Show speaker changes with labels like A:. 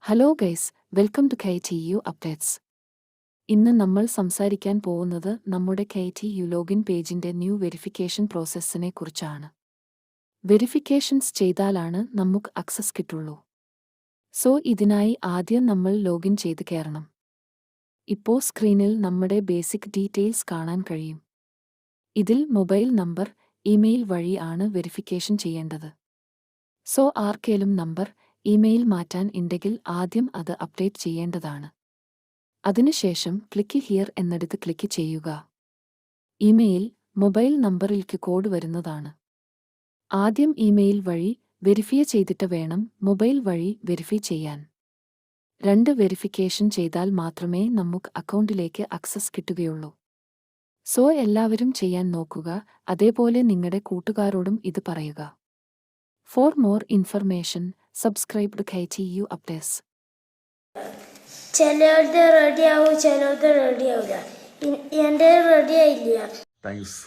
A: Hello guys, welcome to KTU updates. ഇന്ന് നമ്മൾ സംസാരിക്കാൻ പോകുന്നത് നമ്മുടെ KTU ലോഗിൻ പേജിന്റെ ന്യൂ വെരിഫിക്കേഷൻ പ്രോസസ്സിനെ കുറിച്ചാണ്. വെരിഫിക്കേഷൻസ് ചെയ്താലാണ് നമുക്ക് ആക്സസ് കിട്ടുള്ളൂ. സോ ഇതിനായി ആദ്യം നമ്മൾ ലോഗിൻ ചെയ്ത് കയറണം. ഇപ്പോൾ സ്ക്രീനിൽ നമ്മുടെ ബേസിക് ഡീറ്റെയിൽസ് കാണാൻ കഴിയും. ഇതിൽ മൊബൈൽ നമ്പർ, ഇമെയിൽ വഴി ആണ് വെരിഫിക്കേഷൻ ചെയ്യേണ്ടത്. സോ ആർക്കേലും നമ്പർ, ഇമെയിൽ മാറ്റാൻ ഉണ്ടെങ്കിൽ ആദ്യം അത് അപ്ഡേറ്റ് ചെയ്യേണ്ടതാണ്. അതിനുശേഷം ക്ലിക്ക് ഹിയർ എന്നിടത്ത് ക്ലിക്ക് ചെയ്യുക. ഇമെയിൽ, മൊബൈൽ നമ്പറിലേക്ക് കോഡ് വരുന്നതാണ്. ആദ്യം ഇമെയിൽ വഴി വെരിഫൈ ചെയ്തിട്ട് വേണം മൊബൈൽ വഴി വെരിഫൈ ചെയ്യാൻ. 2 വെരിഫിക്കേഷൻ ചെയ്താൽ മാത്രമേ നമുക്ക് അക്കൗണ്ടിലേക്ക് ആക്സസ് കിട്ടുകയുള്ളൂ. സോ എല്ലാവരും ചെയ്യാൻ നോക്കുക, അതേപോലെ നിങ്ങളുടെ കൂട്ടുകാരോടും ഇത് പറയുക. For more information, subscribe to KTU Updates.
B: ചിലരുടെ റെഡി ആവും, ചിലരുടെ റെഡി ആവില്ല. എൻ്റെ റെഡി ആയില്ല.
C: താങ്ക്സ്.